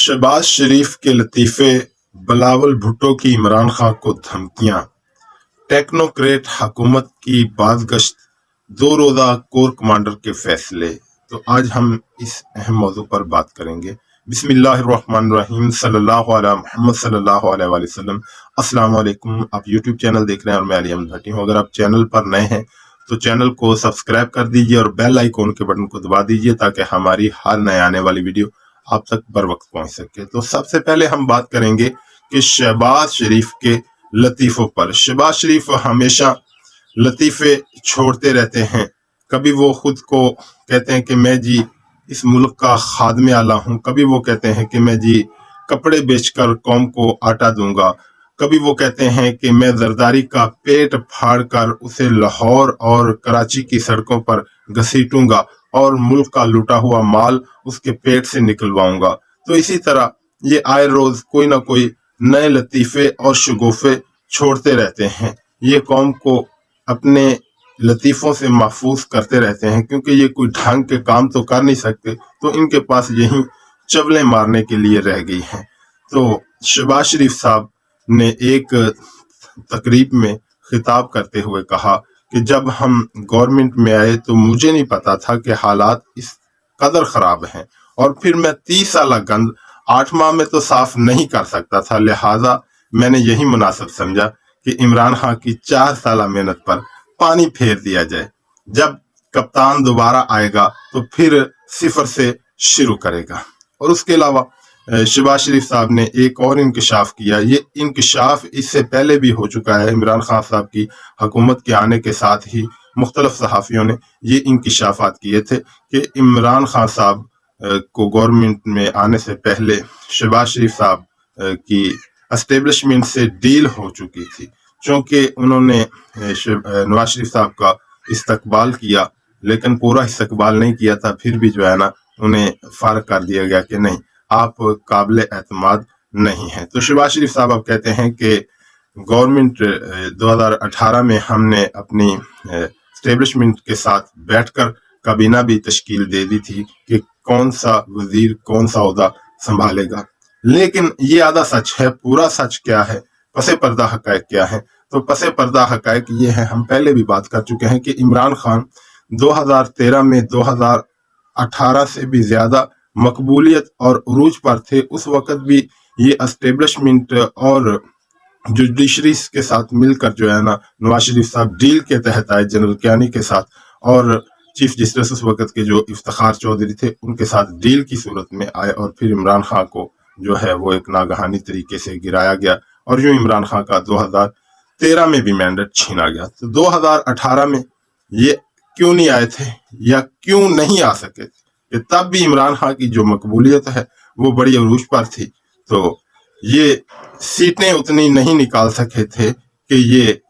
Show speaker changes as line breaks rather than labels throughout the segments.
शहबाज शरीफ के लतीफे, बिलावल भुट्टो की इमरान खान को धमकियां, टेक्नोक्रेट हुकूमत की बाज़गश्त, 2 रोज़ा कोर कमांडर के फैसले। तो आज हम इस अहम मौजू पर बात करेंगे। बिस्मिल्लाहिर्रहमानिर्रहीम, सल्लल्लाहु अला मुहम्मद सल्लल्लाहु अलैहि वसल्लम। अस्सलाम वालेकुम। आप यूट्यूब चैनल देख रहे हैं और मैं अली अहमद भट्टी हूँ। अगर आप चैनल पर नए हैं तो चैनल को सब्सक्राइब कर दीजिए और बेल आइकॉन के बटन को दबा दीजिए ताकि हमारी हर नए आने वाली वीडियो आप तक बर वक्त पहुंच सके। तो सबसे पहले हम बात करेंगे कि शहबाज शरीफ के लतीफों पर। शहबाज शरीफ हमेशा लतीफे छोड़ते रहते हैं। कभी वो खुद को कहते हैं कि मैं जी इस मुल्क का खादमे आला हूँ, कभी वो कहते हैं कि मैं जी कपड़े बेचकर कौम को आटा दूंगा, कभी वो कहते हैं कि मैं जरदारी का पेट फाड़ कर उसे लाहौर और कराची की सड़कों पर घसीटूंगा और मुल्क का लूटा हुआ माल उसके पेट से निकलवाऊंगा। तो इसी तरह ये आए रोज कोई ना कोई नए लतीफे और शगुफे छोड़ते रहते हैं। ये कौम को अपने लतीफों से महफूज करते रहते हैं क्योंकि ये कोई ढंग के काम तो कर नहीं सकते, तो इनके पास यही चवलें मारने के लिए रह गई हैं। तो शहबाज शरीफ साहब ने एक तकरीब में खिताब करते हुए कहा कि जब हम गवर्नमेंट में आए तो मुझे नहीं पता था कि हालात इस कदर खराब हैं, और फिर मैं 30 साल गंद 8 माह में तो साफ नहीं कर सकता था, लिहाजा मैंने यही मुनासिब समझा कि इमरान खान की 4 साल मेहनत पर पानी फेर दिया जाए। जब कप्तान दोबारा आएगा तो फिर सिफर से शुरू करेगा। और उसके अलावा शहबाज शरीफ साहब ने एक और इंकशाफ किया। ये इंकशाफ इससे पहले भी हो चुका है। इमरान खान साहब की हुकूमत के आने के साथ ही मुख्तलिफ सहाफ़ियों ने ये इंकशाफात किए थे कि इमरान खान साहब को गवर्नमेंट में आने से पहले शहबाज शरीफ साहब की एस्टेब्लिशमेंट से डील हो चुकी थी। चूँकि उन्होंने नवाज शरीफ साहब का इस्तकबाल किया लेकिन पूरा इस्तकबाल नहीं किया था, फिर भी जो है ना उन्हें फारग कर दिया गया कि नहीं, आप काबिल एतमाद नहीं हैं। तो शहबाज शरीफ साहब अब कहते हैं कि गवर्नमेंट 2018 में हमने अपनी एस्टेब्लिशमेंट के साथ बैठकर काबीना भी तश्कील दे दी थी कि कौन सा वजीर कौन सा ओहदा संभालेगा। लेकिन ये आधा सच है, पूरा सच क्या है, पसे पर्दा हकायक क्या है? तो पसे पर्दा हकायक ये है, हम पहले भी बात कर चुके हैं कि इमरान खान 2013 में 2018 से भी ज्यादा मकबूलियत और उरूज पर थे। उस वक्त भी ये एस्टेब्लिशमेंट और जुडिशरी के साथ मिलकर जो है ना नवाज शरीफ साहब डील के तहत आए जनरल कियानी के साथ, और चीफ जस्टिस उस वक्त के जो इफ्तिखार चौधरी थे उनके साथ डील की सूरत में आए, और फिर इमरान खान को जो है वो एक नागहानी तरीके से गिराया गया और यूं इमरान खान का 2013 में भी मैंडेट छीना गया। तो 2018 में ये क्यों नहीं आए थे या क्यों नहीं आ सके थे? तब भी इमरान खान की जो मकबूलियत है वो बड़ी अरूज पर थी, तो ये सीटें उतनी नहीं निकाल सके थे कि ये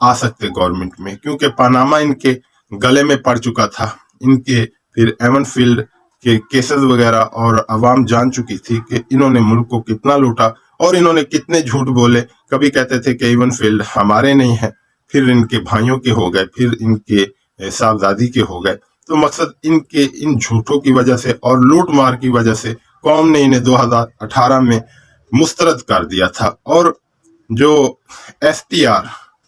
आ सकते गवर्नमेंट में, क्योंकि पनामा इनके गले में पड़ चुका था। इनके फिर एवन फील्ड के केसेस वगैरह और अवाम जान चुकी थी कि इन्होंने मुल्क को कितना लूटा और इन्होंने कितने झूठ बोले। कभी कहते थे कि एवन फील्ड हमारे नहीं है, फिर इनके भाइयों के हो गए, फिर इनके साहबजादी के हो गए। तो मकसद इनके इन झूठों की वजह से और लूट मार की वजह से कौम ने इन्हें 2018 में मुस्तरद कर दिया था। और जो STR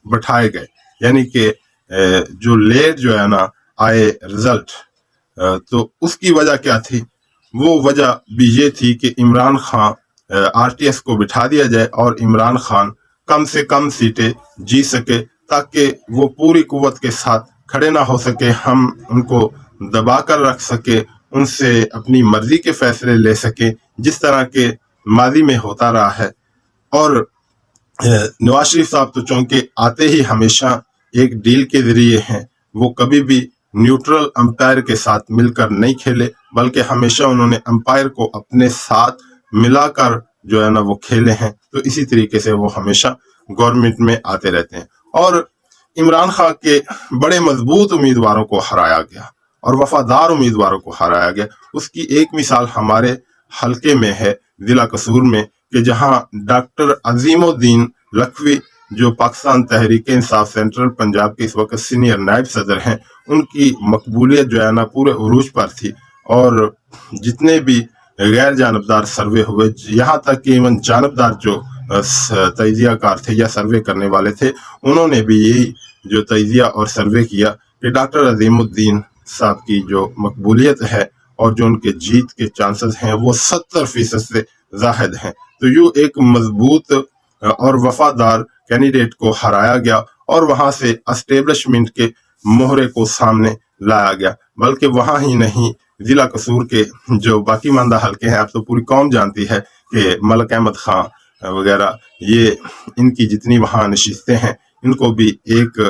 बैठाए गए, यानी कि जो लेट जो है ना आए रिजल्ट, तो उसकी वजह क्या थी? वो वजह भी ये थी कि इमरान खान RTS को बिठा दिया जाए और इमरान खान कम से कम सीटें जीत सके ताकि वो पूरी कुव्वत के साथ खड़े ना हो सके, हम उनको दबा कर रख सके, उनसे अपनी मर्जी के फैसले ले सके जिस तरह के माजी में होता रहा है। और नवाज शरीफ साहब तो चूंकि आते ही हमेशा एक डील के जरिए हैं, वो कभी भी न्यूट्रल अंपायर के साथ मिलकर नहीं खेले, बल्कि हमेशा उन्होंने अंपायर को अपने साथ मिलाकर जो है ना वो खेले हैं। तो इसी तरीके से वो हमेशा गवर्नमेंट में आते रहते हैं। और इमरान खान के बड़े मजबूत उम्मीदवारों को हराया गया और वफादार उम्मीदवारों को हराया गया। उसकी एक मिसाल हमारे हलके में है, जिला कसूर में, कि जहां डॉक्टर अजीमुद्दीन लखवी जो पाकिस्तान तहरीक इंसाफ सेंट्रल पंजाब के इस वक्त सीनियर नायब सदर हैं, उनकी मकबूलियत जो है ना पूरे उरूज पर थी। और जितने भी गैर जानबदार सर्वे हुए, यहाँ तक कि इवन जानबदार जो तजिया कार थे या सर्वे करने वाले थे, उन्होंने भी यही जो तजिया और सर्वे किया कि डॉक्टर अजीमुद्दीन साहब की जो मकबूलियत है और जो उनके जीत के चांसेस हैं वो 70% से जाहिद हैं। तो यूं एक मजबूत और वफादार कैंडिडेट को हराया गया और वहां से एस्टेब्लिशमेंट के मोहरे को सामने लाया गया। बल्कि वहां ही नहीं, जिला कसूर के जो बाकी मानदा हल्के हैं, आप तो पूरी कौम जानती है कि मलक अहमद खां वगैरह, ये इनकी जितनी वहां नशिस्तें हैं, इनको भी एक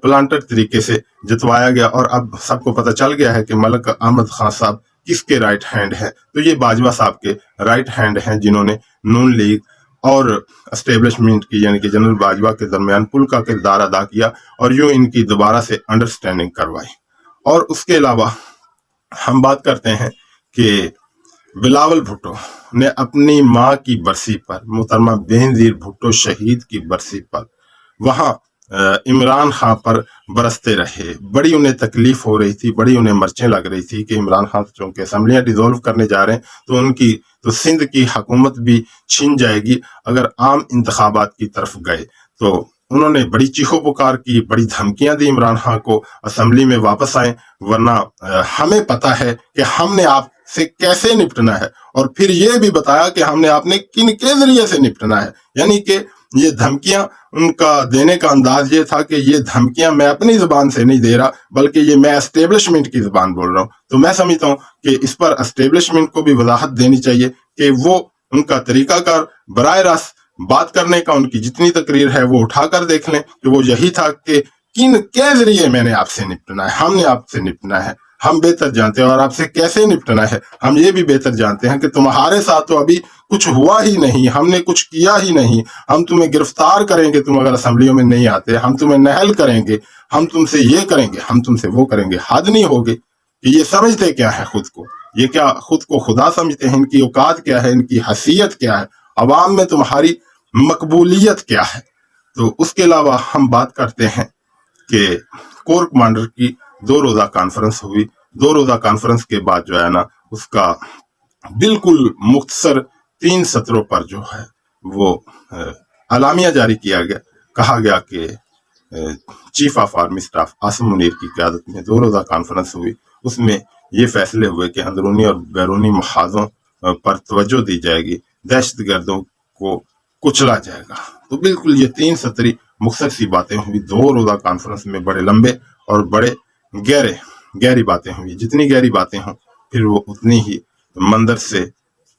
प्लांटर तरीके से जितवाया गया। और अब सबको पता चल गया है कि मलक अहमद खां साहब किसके राइट हैंड है। तो ये बाजवा साहब के राइट हैंड हैं, जिन्होंने नून लीग और एस्टेब्लिशमेंट की यानी कि जनरल बाजवा के दरमियान पुल का किरदार अदा किया और यूं इनकी दोबारा से अंडरस्टैंडिंग करवाई। और उसके अलावा हम बात करते हैं कि बिलावल भुट्टो ने अपनी माँ की बरसी पर, मोहतरमा बेनजीर भुट्टो शहीद की बरसी पर, वहां इमरान खान पर बरसते रहे। बड़ी उन्हें तकलीफ हो रही थी, बड़ी उन्हें मर्चें लग रही थी कि इमरान खान चूंकि असम्बलियां डिसॉल्व करने जा रहे हैं तो उनकी तो सिंध की हुकूमत भी छिन जाएगी अगर आम इंतखाबात की तरफ गए। तो उन्होंने बड़ी चीखो पुकार की, बड़ी धमकियां दी इमरान खान को असम्बली में वापस आए, वरना हमें पता है कि हमने आपसे कैसे निपटना है। और फिर ये भी बताया कि हमने आपने किन के जरिए से निपटना है। यानी कि ये धमकियां, उनका देने का अंदाज ये था कि ये धमकियां मैं अपनी जुबान से नहीं दे रहा, बल्कि ये मैं एस्टेब्लिशमेंट की जुबान बोल रहा हूं। तो मैं समझता हूं कि इस पर एस्टेब्लिशमेंट को भी वजाहत देनी चाहिए कि वो उनका तरीकाकार बराह रास्त बात करने का, उनकी जितनी तकरीर है वो उठाकर देख लें कि वो यही था कि किन के जरिए मैंने आपसे निपटना है, हमने आपसे निपटना है। हम बेहतर जानते हैं और आपसे कैसे निपटना है हम ये भी बेहतर जानते हैं कि तुम्हारे साथ तो अभी कुछ हुआ ही नहीं, हमने कुछ किया ही नहीं। हम तुम्हें गिरफ्तार करेंगे तुम अगर असम्बलियों में नहीं आते, हम तुम्हें नहल करेंगे, हम तुमसे ये करेंगे, हम तुमसे वो करेंगे। हद नहीं होगी कि ये समझते क्या है खुद को, ये क्या खुद को खुदा समझते हैं, इनकी औकात क्या है, इनकी हैसियत क्या है, अवाम में तुम्हारी मकबूलियत क्या है। तो उसके अलावा हम बात करते हैं कि कोर कमांडर की 2 रोजा कॉन्फ्रेंस हुई। 2 रोजा कॉन्फ्रेंस के बाद जो है ना, उसका बिल्कुल मुख्तसर 3 सत्रों पर जो है वो अलामिया जारी किया गया। कहा गया कि chief of army staff Asim Munir की क़यादत में 2 रोजा कॉन्फ्रेंस हुई। उसमें ये फैसले हुए कि अंदरूनी और बैरूनी महाजों पर तवज्जो दी जाएगी, दहशतगर्दों को कुचला जाएगा। तो बिल्कुल ये 3 सत्री मुख्तसर सी बातें हुई 2 रोजा कॉन्फ्रेंस में। बड़े लंबे और बड़े गहरी बातें हुई। जितनी गहरी बातें हों फिर वो उतनी ही मंदर से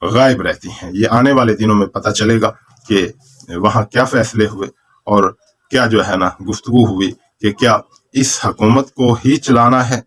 गायब रहती हैं। ये आने वाले दिनों में पता चलेगा कि वहाँ क्या फैसले हुए और क्या जो है ना गुफ्तगू हुई कि क्या इस हुकूमत को ही चलाना है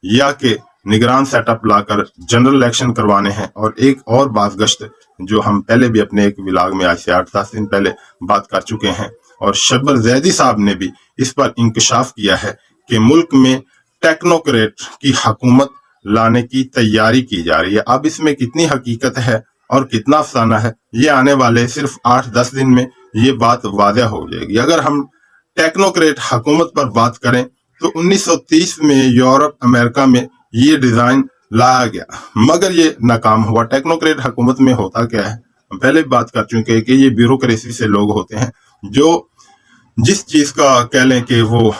या कि निगरान सेटअप लाकर जनरल इलेक्शन करवाने हैं। और एक और बाज़गश्त जो हम पहले भी अपने एक विलाग में आज से 8-10 दिन पहले बात कर चुके हैं और शब्बर जैदी साहब ने भी इस पर इंकशाफ किया है कि मुल्क में टेक्नोक्रेट की हुकूमत लाने की तैयारी की जा रही है। अब इसमें कितनी हकीकत है और कितना अफसाना है, ये आने वाले सिर्फ 8-10 दिन में ये बात वाज़ह हो जाएगी। अगर हम टेक्नोक्रेट हुकूमत पर बात करें तो 1930 में यूरोप अमेरिका में ये डिजाइन लाया गया मगर ये नाकाम हुआ। टेक्नोक्रेट हुकूमत में होता क्या है, हम पहले भी बात कर चुके हैं कि ये ब्यूरोक्रेसी से लोग होते हैं जो जिस चीज का कह लें कि वो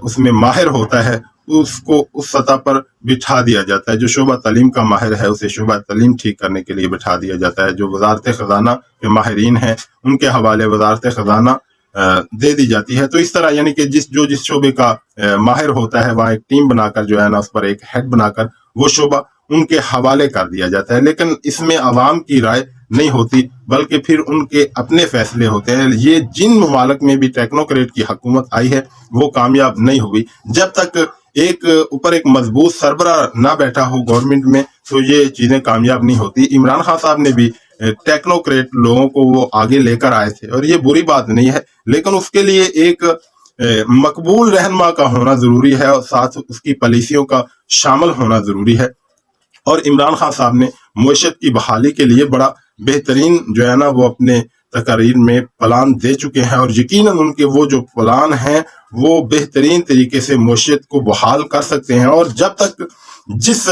उसमें माहिर होता है उसको उस सतह पर बिठा दिया जाता है। जो शोबा तालीम का माहिर है उसे शोबा तालीम ठीक करने के लिए बिठा दिया जाता है। जो वजारत खजाना के माहिरीन हैं उनके हवाले वजारत खजाना दे दी जाती है। तो इस तरह यानी कि जिस शोबे का माहिर होता है वहाँ एक टीम बनाकर जो है ना उस पर एक हेड बनाकर वो शोबा उनके हवाले कर दिया जाता है। लेकिन इसमें अवाम की राय नहीं होती बल्कि फिर उनके अपने फैसले होते हैं। ये जिन ममालक में भी टेक्नोक्रेट की हुकूमत आई है वो कामयाब नहीं हुई। जब तक एक ऊपर एक मजबूत सरबरा ना बैठा हो गवर्नमेंट में तो ये चीजें कामयाब नहीं होती। इमरान खान साहब ने भी टेक्नोक्रेट लोगों को वो आगे लेकर आए थे और ये बुरी बात नहीं है, लेकिन उसके लिए एक मकबूल रहनुमा का होना जरूरी है और साथ उसकी पॉलिसियों का शामिल होना जरूरी है। और इमरान खान साहब ने मईशत की बहाली के लिए बड़ा बेहतरीन जो है ना वो अपने तकरीर में प्लान दे चुके हैं और यकीनन उनके वो जो प्लान हैं वो बेहतरीन तरीके से मईशत को बहाल कर सकते हैं। और जब तक जिस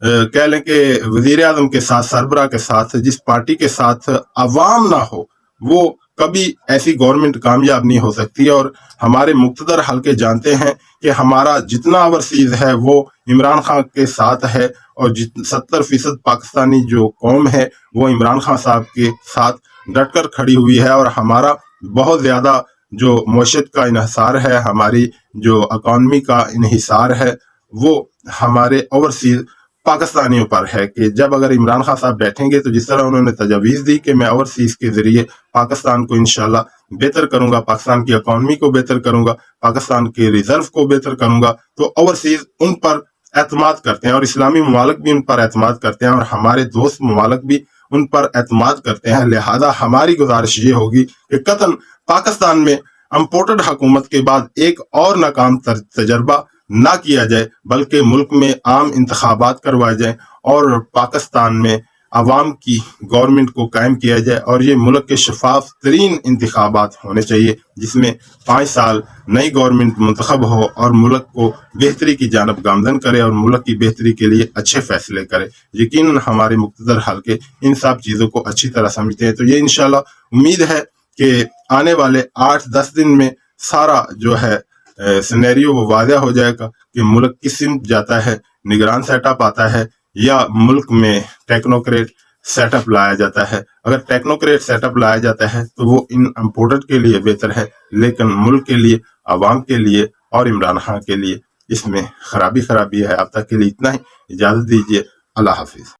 कह लें कि वजीर आजम के साथ, सरबराह के साथ, जिस पार्टी के साथ अवाम ना हो, वो कभी ऐसी गवर्नमेंट कामयाब नहीं हो सकती। और हमारे मुक्तदर हल्के जानते हैं कि हमारा जितना ओवरसीज है वो इमरान खान के साथ है, और 70% पाकिस्तानी जो कौम है वो इमरान खान साहब के साथ डटकर खड़ी हुई है। और हमारा बहुत ज्यादा जो मईशत का इन्हिसार है, हमारी जो इकॉनमी का इन्हिसार है, वो हमारे ओवरसीज पाकिस्तानियों पर है कि जब अगर इमरान खान साहब बैठेंगे तो जिस तरह उन्होंने तजवीज़ दी कि मैं ओवरसीज के जरिए पाकिस्तान को इंशाल्लाह बेहतर करूंगा, पाकिस्तान की इकॉनमी को बेहतर करूंगा, पाकिस्तान के रिजर्व को बेहतर करूंगा, तो ओवरसीज उन पर एतमाद करते हैं और इस्लामी ममालिक भी उन पर एतमाद करते हैं और हमारे दोस्त ममालिक भी उन पर एतमाद करते हैं। लिहाजा हमारी गुजारिश ये होगी कि कतन पाकिस्तान में इम्पोर्टेड हुकूमत के बाद एक और नाकाम तजर्बा ना किया जाए, बल्कि मुल्क में आम इंतखाबात करवाए जाए और पाकिस्तान में अवाम की गवर्नमेंट को कायम किया जाए। और ये मुल्क के शफाफ तरीन इंतखाबात होने चाहिए जिसमें 5 साल नई गवर्नमेंट मुंतखब हो और मुल्क को बेहतरी की जानब गामजन करे और मुल्क की बेहतरी के लिए अच्छे फैसले करे। यकीनन हमारे मुक्तदर हल्के इन सब चीज़ों को अच्छी तरह समझते हैं। तो ये इंशाल्लाह उम्मीद है कि आने वाले 8-10 दिन में सारा जो है सिनेरियो वो वाज़ह हो जाएगा कि मुल्क किस सिमत जाता है, निगरान सेटअप आता है या मुल्क में टेक्नोक्रेट सेटअप लाया जाता है। अगर टेक्नोक्रेट सेटअप लाया जाता है तो वो इन इम्पोर्टेड के लिए बेहतर है, लेकिन मुल्क के लिए, आवाम के लिए और इमरान खान के लिए इसमें खराबी है। अब तक के लिए इतना ही, इजाज़त दीजिए, अल्लाह हाफिज।